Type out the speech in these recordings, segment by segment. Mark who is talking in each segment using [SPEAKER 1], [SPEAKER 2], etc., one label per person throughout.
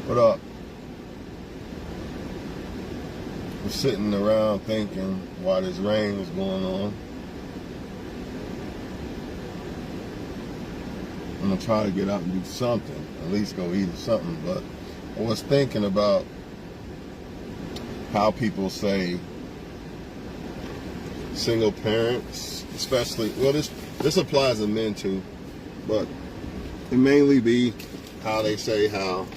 [SPEAKER 1] What up? We're sitting around thinking why this rain was going on. I'm gonna try to get out and do something, at least go eat or something. But I was thinking about how people say single parents, especially, well, this applies to men too, but it mainly be how they say how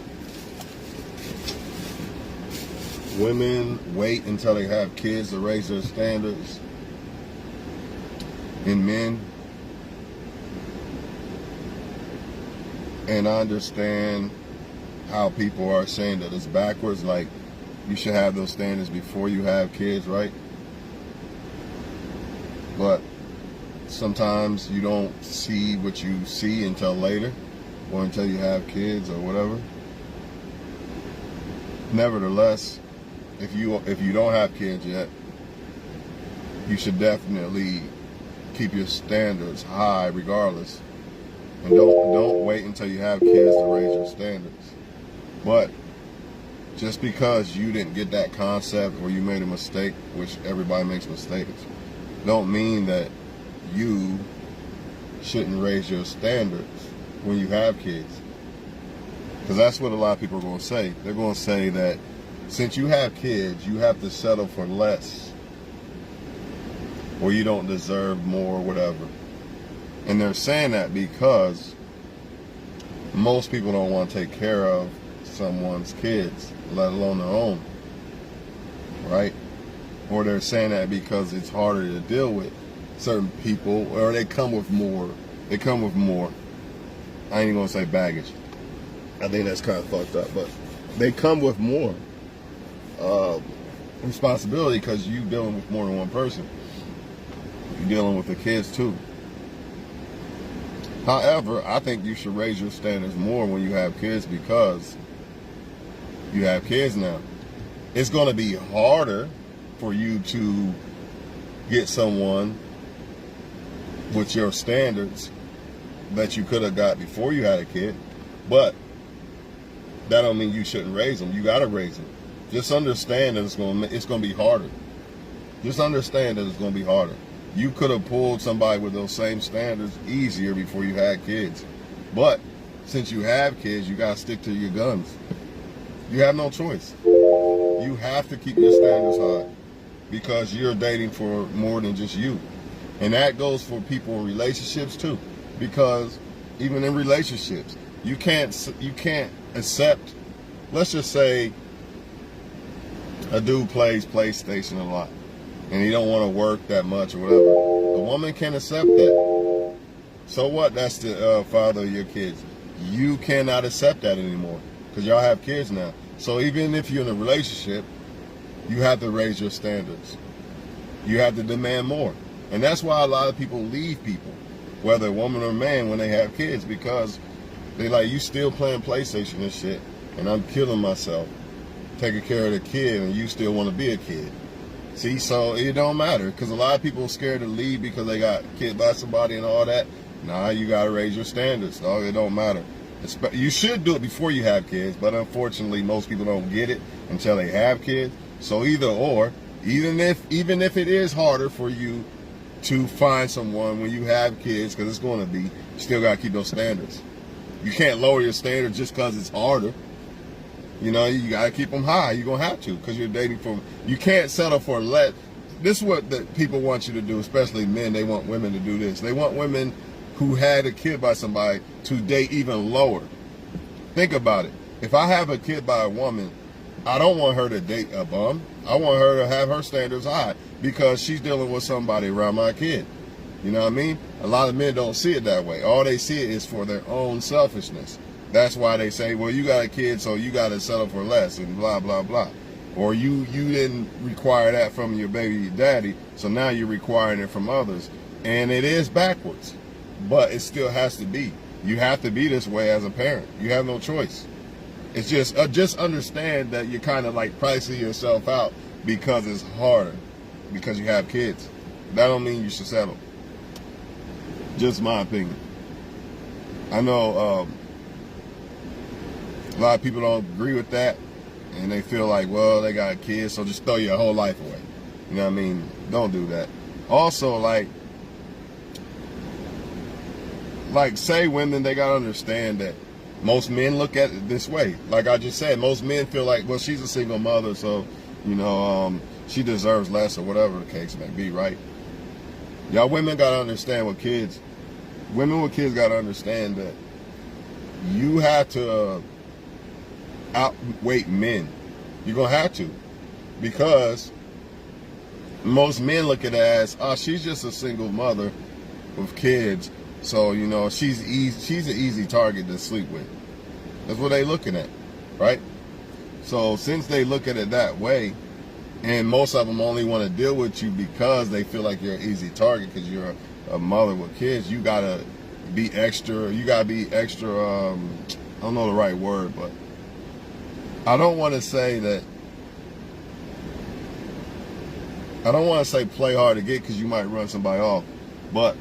[SPEAKER 1] women wait until they have kids to raise their standards, and men. And I understand how people are saying that it's backwards, like you should have those standards before you have kids, right? But sometimes you don't see what you see until later, or until you have kids or whatever. Nevertheless, if you don't have kids yet, you should definitely keep your standards high regardless. And don't wait until you have kids to raise your standards. But just because you didn't get that concept or you made a mistake, which everybody makes mistakes, don't mean that you shouldn't raise your standards when you have kids. Because that's what a lot of people are going to say. They're going to say that since you have kids, you have to settle for less, or you don't deserve more, or whatever. And they're saying that because most people don't want to take care of someone's kids, let alone their own, right? Or they're saying that because it's harder to deal with certain people, or they come with more. They come with more. I ain't even gonna say baggage. I think that's kind of fucked up, but they come with more responsibility because you dealing with more than one person. You're dealing with the kids too. However, I think you should raise your standards more when you have kids because you have kids now. It's going to be harder for you to get someone with your standards that you could have got before you had a kid, but that don't mean you shouldn't raise them. You got to raise them. Just understand that it's going to be harder. Just understand that it's going to be harder. You could have pulled somebody with those same standards easier before you had kids. But since you have kids, you got to stick to your guns. You have no choice. You have to keep your standards high because you're dating for more than just you. And that goes for people in relationships too. Because even in relationships, you can't accept, let's just say a dude plays PlayStation a lot and he don't want to work that much or whatever. A woman can accept that. So what? That's the father of your kids. You cannot accept that anymore because y'all have kids now. So even if you're in a relationship, you have to raise your standards. You have to demand more. And that's why a lot of people leave people, whether a woman or man, when they have kids, because they like, you still playing PlayStation and shit, and I'm killing myself taking care of the kid, and you still want to be a kid. See, so it don't matter, because a lot of people are scared to leave because they got kid by somebody and all that. Nah, you got to raise your standards, dog. It don't matter. You should do it before you have kids, but unfortunately, most people don't get it until they have kids. So either or, even if it is harder for you to find someone when you have kids, because it's going to be, you still got to keep those standards. You can't lower your standards just because it's harder. You know, you got to keep them high. You're going to have to because you're dating for, you can't settle for less. This is what the people want you to do, especially men. They want women to do this. They want women who had a kid by somebody to date even lower. Think about it. If I have a kid by a woman, I don't want her to date a bum. I want her to have her standards high because she's dealing with somebody around my kid. You know what I mean? A lot of men don't see it that way. All they see it is for their own selfishness. That's why they say, well, you got a kid, so you got to settle for less and blah, blah, blah. Or you didn't require that from your baby daddy, so now you're requiring it from others. And it is backwards, but it still has to be. You have to be this way as a parent. You have no choice. It's just understand that you're kind of like pricing yourself out because it's harder, because you have kids. That don't mean you should settle. Just my opinion. I know A lot of people don't agree with that, and they feel like, well, they got kids, so just throw your whole life away. You know what I mean? Don't do that. Also, like say women, they gotta understand that most men look at it this way. Like I just said, most men feel like, well, she's a single mother, so, you know, she deserves less or whatever the case may be, right? Y'all women gotta understand women with kids gotta understand that you have to outweight men. You're gonna have to, because most men look at it as, oh, she's just a single mother with kids, so, you know, she's an easy target to sleep with. That's what they looking at, right? So since they look at it that way, and most of them only want to deal with you because they feel like you're an easy target because you're a mother with kids, you gotta be extra. I don't know the right word, but I don't want to say play hard to get, because you might run somebody off, but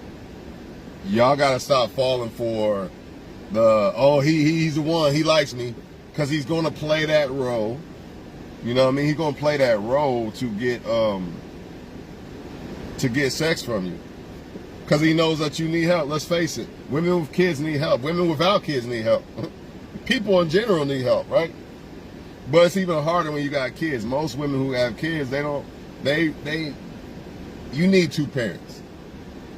[SPEAKER 1] y'all gotta stop falling for he's the one, he likes me, because he's gonna play that role. You know what I mean? He's gonna play that role to get sex from you, because he knows that you need help. Let's face it, women with kids need help. Women without kids need help. People in general need help, right? But it's even harder when you got kids. Most women who have kids, you need two parents,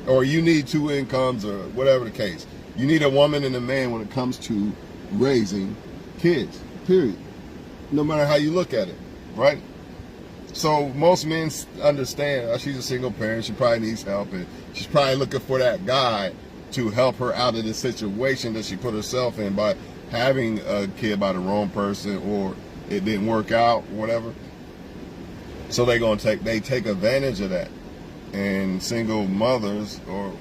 [SPEAKER 1] or you need two incomes, or whatever the case. You need a woman and a man when it comes to raising kids, period. No matter how you look at it, right? So most men understand, oh, she's a single parent, she probably needs help, and she's probably looking for that guy to help her out of the situation that she put herself in by having a kid by the wrong person, or it didn't work out, whatever. So they take advantage of that. And single mothers, or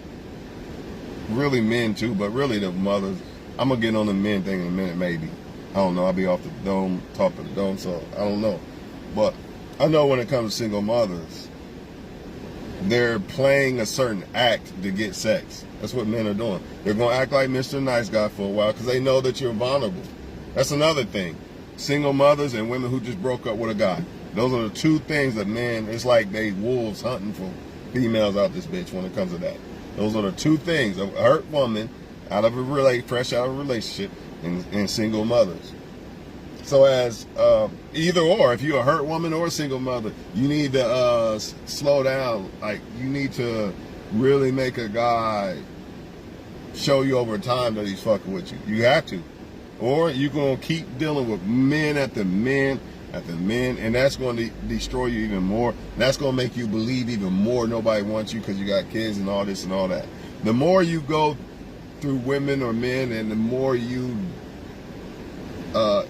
[SPEAKER 1] really men too, but really the mothers, I'm gonna get on the men thing in a minute, maybe. I don't know, I'll be off the dome, top of the dome, so I don't know. But I know when it comes to single mothers, they're playing a certain act to get sex. That's what men are doing. They're gonna act like Mr. Nice Guy for a while because they know that you're vulnerable. That's another thing. Single mothers and women who just broke up with a guy. Those are the two things that men, it's like they wolves hunting for females out this bitch when it comes to that. Those are the two things: a hurt woman fresh out of a relationship, and single mothers. So as either or, if you're a hurt woman or a single mother, you need to slow down. Like, you need to really make a guy show you over time that he's fucking with you. You have to, or you're gonna keep dealing with men after men after men, and that's going to destroy you even more. That's going to make you believe even more nobody wants you because you got kids and all this and all that. The more you go through women or men, and the more you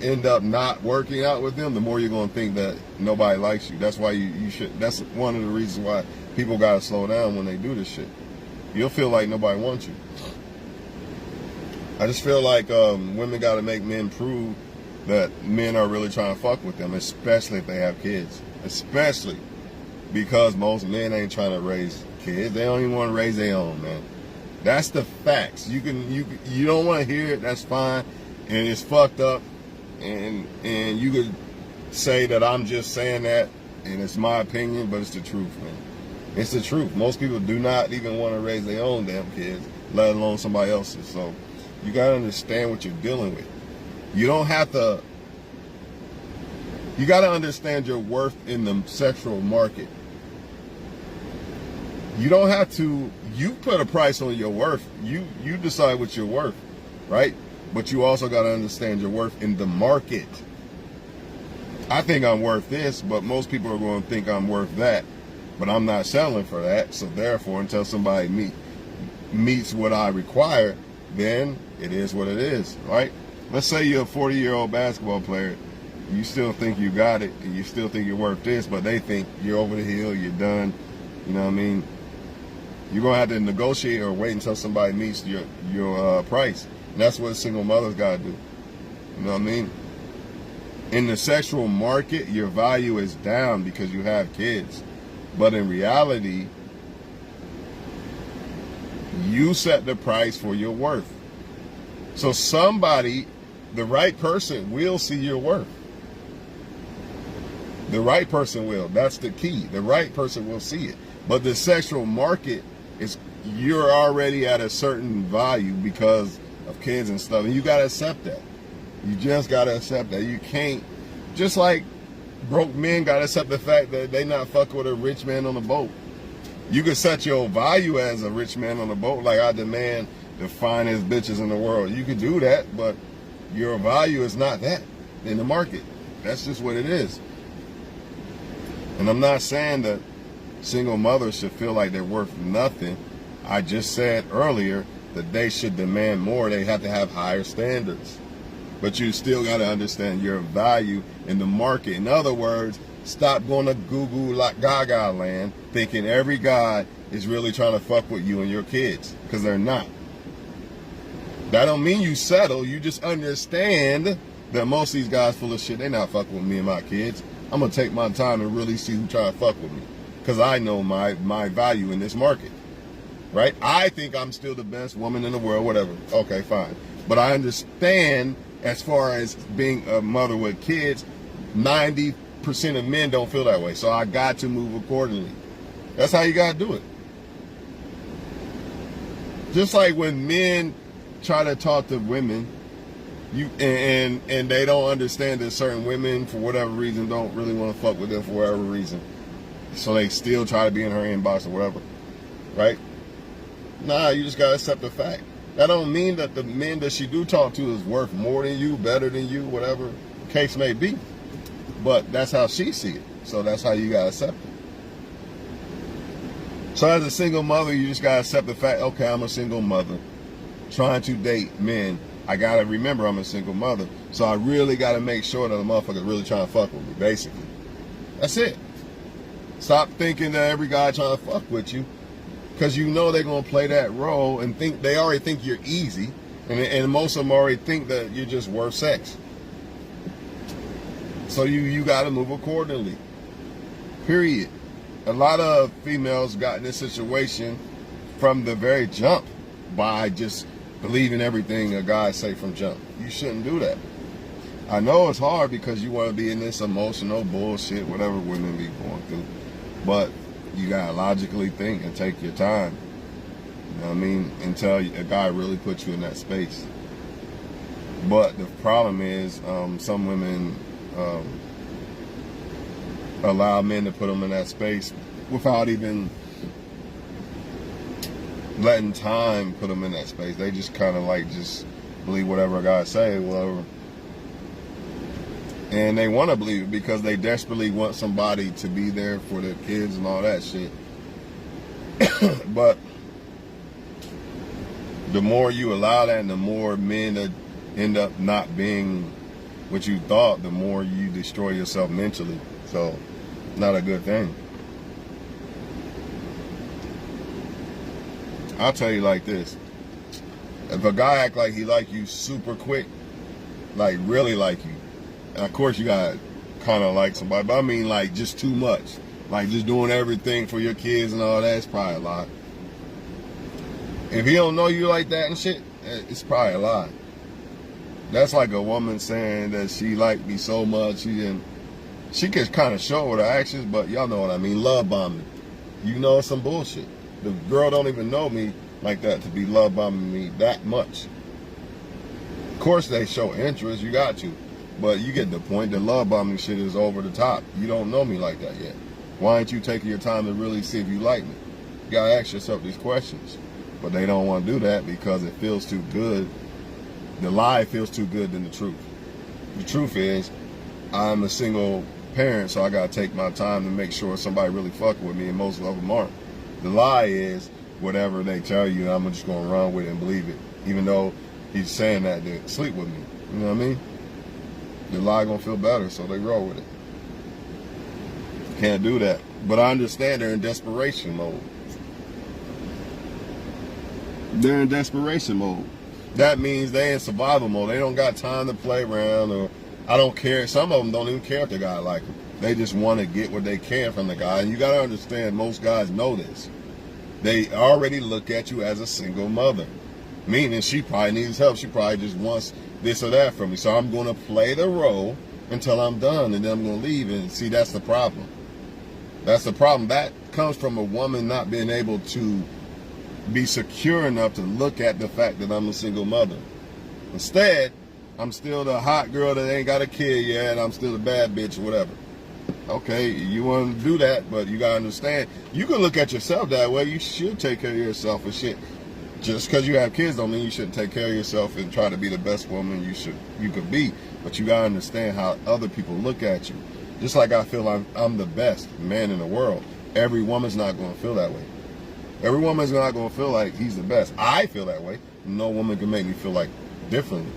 [SPEAKER 1] end up not working out with them, the more you're going to think that nobody likes you. That's why you should. That's one of the reasons why people got to slow down when they do this shit. You'll feel like nobody wants you. I just feel like women got to make men prove that men are really trying to fuck with them, especially if they have kids. Especially because most men ain't trying to raise kids. They don't even want to raise their own, man. That's the facts. You don't want to hear it, that's fine. And it's fucked up. And you could say that I'm just saying that and it's my opinion, but it's the truth, man. It's the truth. Most people do not even want to raise their own damn kids, let alone somebody else's. So you got to understand what you're dealing with. You don't have to, you got to understand your worth in the sexual market. You don't have to, you put a price on your worth. You decide what you're worth, right? But you also got to understand your worth in the market. I think I'm worth this, but most people are going to think I'm worth that. But I'm not selling for that. So therefore, until somebody meets what I require, then it is what it is, right? Let's say you're a 40-year-old basketball player. You still think you got it, and you still think you're worth this, but they think you're over the hill, you're done. You know what I mean? You're going to have to negotiate or wait until somebody meets your price. And that's what single mothers got to do. You know what I mean? In the sexual market, your value is down because you have kids. But in reality, you set the price for your worth. So somebody the right person will see your worth. The right person will. That's the key. The right person will see it. But the sexual market is, you're already at a certain value because of kids and stuff. And you got to accept that. You just got to accept that. You can't, just like broke men got to accept the fact that they not fucking with a rich man on the boat. You can set your value as a rich man on the boat. Like, I demand the finest bitches in the world. You can do that, but your value is not that in the market. That's just what it is. And I'm not saying that single mothers should feel like they're worth nothing. I just said earlier that they should demand more. They have to have higher standards. But you still got to understand your value in the market. In other words, stop going to Google like Gaga land thinking every guy is really trying to fuck with you and your kids, because they're not. That don't mean you settle. You just understand that most of these guys full of shit. They not fucking with me and my kids. I'm going to take my time and really see who try to fuck with me, because I know my value in this market, right? I think I'm still the best woman in the world, whatever. Okay, fine. But I understand, as far as being a mother with kids, 90% of men don't feel that way. So I got to move accordingly. That's how you got to do it. Just like when men try to talk to women, and they don't understand that certain women, for whatever reason, don't really want to fuck with them for whatever reason. So they still try to be in her inbox or whatever, right? Nah, you just gotta accept the fact. That don't mean that the men that she do talk to is worth more than you, better than you, whatever the case may be. But that's how she see it. So that's how you gotta accept it. So as a single mother, you just gotta accept the fact, okay, I'm a single mother trying to date men. I gotta remember I'm a single mother. So I really gotta make sure that the motherfucker's really trying to fuck with me, basically. That's it. Stop thinking that every guy trying to fuck with you, because you know they're gonna play that role and think they already think you're easy, and most of them already think that you're just worth sex. So you gotta move accordingly. Period. A lot of females got in this situation from the very jump by just believing everything a guy say from jump. You shouldn't do that. I know it's hard because you want to be in this emotional bullshit, whatever women be going through. But you gotta logically think and take your time. You know what I mean? Until a guy really puts you in that space. But the problem is, some women allow men to put them in that space without even letting time put them in that space. They just kind of like just believe whatever a guy say, whatever. And they want to believe it because they desperately want somebody to be there for their kids and all that shit. But the more you allow that and the more men that end up not being what you thought, the more you destroy yourself mentally. So, not a good thing. I'll tell you like this. If a guy act like he like you super quick, like really like you, and of course you got kind of like somebody, but I mean like just too much. Like just doing everything for your kids and all that, it's probably a lie. If he don't know you like that and shit, it's probably a lie. That's like a woman saying that she liked me so much, she can kind of show with her actions, but y'all know what I mean, love bombing. You know it's some bullshit. The girl don't even know me like that to be love bombing me that much. Of course they show interest, you got to. But you get the point, the love bombing shit is over the top. You don't know me like that yet. Why aren't you taking your time to really see if you like me? You gotta ask yourself these questions. But they don't want to do that because it feels too good. The lie feels too good than the truth. The truth is, I'm a single parent, so I gotta take my time to make sure somebody really fucking with me, and most of them aren't. The lie is, whatever they tell you, I'm just gonna run with it and believe it. Even though he's saying that to sleep with me. You know what I mean? The lie gonna feel better, so they roll with it. Can't do that. But I understand they're in desperation mode. They're in desperation mode. That means they in survival mode. They don't got time to play around, or I don't care. Some of them don't even care if the guy like them. They just want to get what they can from the guy. And you got to understand, most guys know this. They already look at you as a single mother. Meaning she probably needs help. She probably just wants this or that from me. So I'm going to play the role until I'm done, and then I'm going to leave. And see, that's the problem. That's the problem. That comes from a woman not being able to be secure enough to look at the fact that I'm a single mother. Instead, I'm still the hot girl that ain't got a kid yet. I'm still a bad bitch or whatever. Okay, you want to do that, but you got to understand, you can look at yourself that way. You should take care of yourself and shit. Just because you have kids don't mean you shouldn't take care of yourself and try to be the best woman you could be. But you got to understand how other people look at you. Just like I feel I'm the best man in the world. Every woman's not going to feel that way. Every woman's not going to feel like he's the best. I feel that way. No woman can make me feel like differently.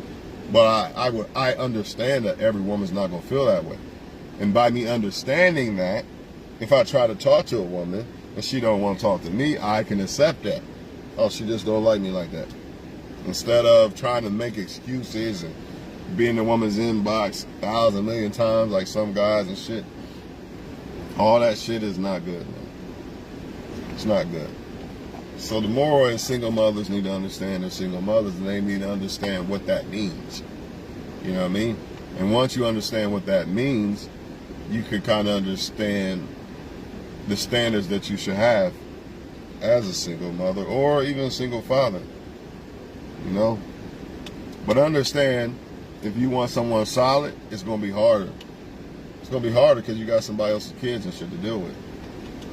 [SPEAKER 1] But I understand that every woman's not going to feel that way. And by me understanding that, if I try to talk to a woman and she don't want to talk to me, I can accept that. Oh, she just don't like me like that. Instead of trying to make excuses and be in the woman's inbox 1,000 million times like some guys and shit. All that shit is not good, man. It's not good. So the moral is single mothers need to understand they're single mothers, and they need to understand what that means. You know what I mean? And once you understand what that means, you could kind of understand the standards that you should have as a single mother or even a single father. You know? But understand, if you want someone solid, it's going to be harder. It's going to be harder because you got somebody else's kids and shit to deal with.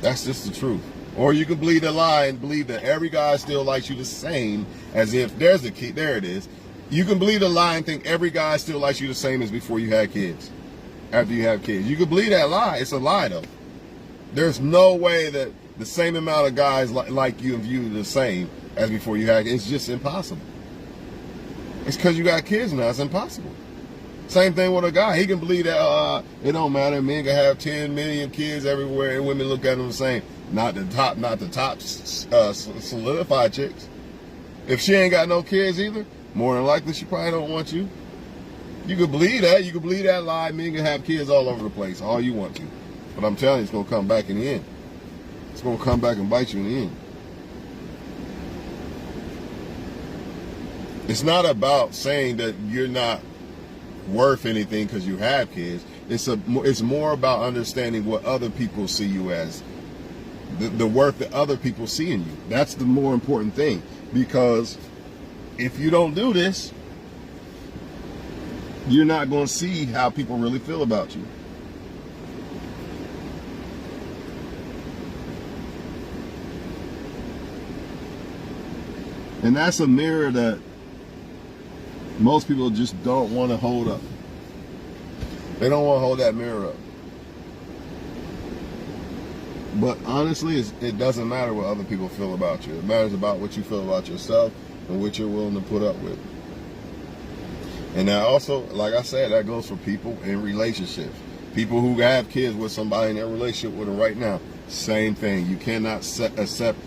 [SPEAKER 1] That's just the truth. Or you can believe the lie and believe that every guy still likes you the same, as if there's a kid. There it is. You can believe the lie and think every guy still likes you the same as before you had kids. After you have kids. You can believe that lie. It's a lie, though. There's no way that the same amount of guys like you and view you the same as before you had kids. It's just impossible. It's because you got kids now. It's impossible. Same thing with a guy. He can believe that it don't matter. Men can have 10 million kids everywhere and women look at them the same. Not the top solidified chicks. If she ain't got no kids either, more than likely she probably don't want you. You could believe that. You could believe that lie. Men can have kids all over the place, all you want to. But I'm telling you, it's going to come back in the end. It's going to come back and bite you in the end. It's not about saying that you're not worth anything because you have kids. It's more about understanding what other people see you as. The worth that other people see in you. That's the more important thing. Because if you don't do this, you're not going to see how people really feel about you. And that's a mirror that most people just don't want to hold up. They don't want to hold that mirror up. But honestly, it doesn't matter what other people feel about you. It matters about what you feel about yourself and what you're willing to put up with. And that also, like I said, that goes for people in relationships. People who have kids with somebody in their relationship with them right now. Same thing. You cannot accept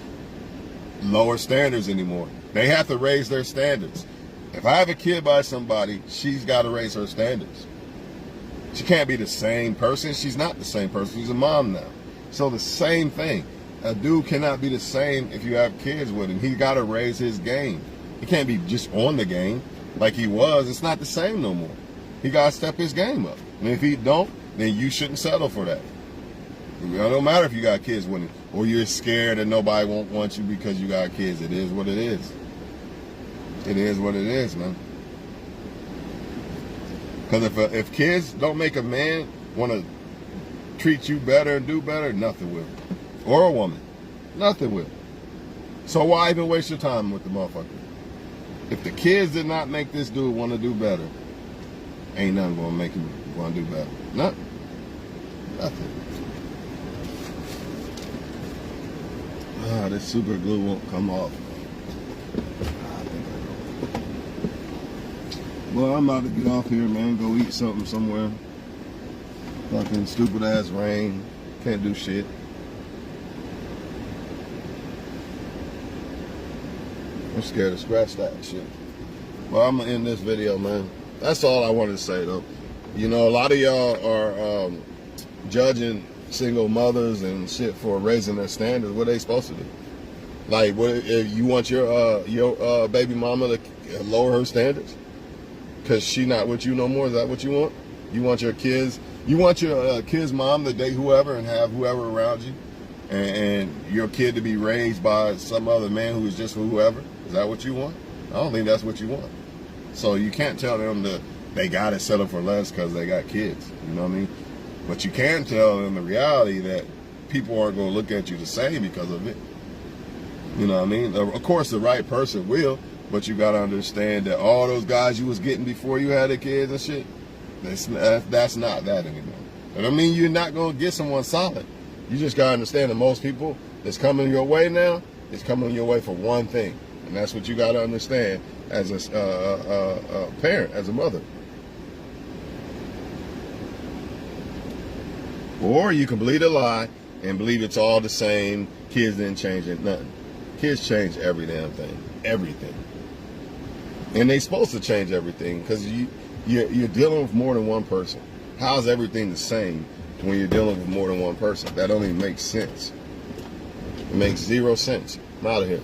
[SPEAKER 1] lower standards anymore. They have to raise their standards. If I have a kid by somebody, she's got to raise her standards. She can't be the same person. She's not the same person. She's a mom now. So the same thing. A dude cannot be the same if you have kids with him. He got to raise his game. He can't be just on the game like he was. It's not the same no more. He got to step his game up. And if he don't, then you shouldn't settle for that. It don't matter if you got kids with him or you're scared that nobody won't want you because you got kids. It is what it is. It is what it is, man. Because if kids don't make a man want to treat you better and do better, nothing will. Or a woman. Nothing will. So why even waste your time with the motherfucker? If the kids did not make this dude want to do better, ain't nothing going to make him want to do better. Nothing. Nothing. This super glue won't come off. Well, I'm about to get off here, man. Go eat something somewhere. Fucking stupid ass rain. Can't do shit. I'm scared to scratch that shit. Well, I'm gonna end this video, man. That's all I wanted to say, though. You know, a lot of y'all are judging single mothers and shit for raising their standards. What are they supposed to do? Like, what if you want your baby mama to lower her standards? Because she not with you no more. Is that what you want? You want your kids? You want your kid's mom to date whoever and have whoever around you, and your kid to be raised by some other man who is just for whoever? Is that what you want? I don't think that's what you want. So you can't tell them that they gotta settle for less because they got kids. You know what I mean? But you can tell them the reality that people aren't gonna look at you the same because of it. You know what I mean? Of course, the right person will, but you gotta understand that all those guys you was getting before you had the kids and shit, that's not that anymore. And I mean, you're not gonna get someone solid. You just gotta understand that most people that's coming your way now is coming your way for one thing, and that's what you gotta understand as a parent, as a mother. Or you can believe a lie and believe it's all the same. Kids didn't change it, nothing. Kids change every damn thing, everything. And they're supposed to change everything because you're dealing with more than one person. How's everything the same when you're dealing with more than one person? That don't even make sense. It makes zero sense. I'm out of here.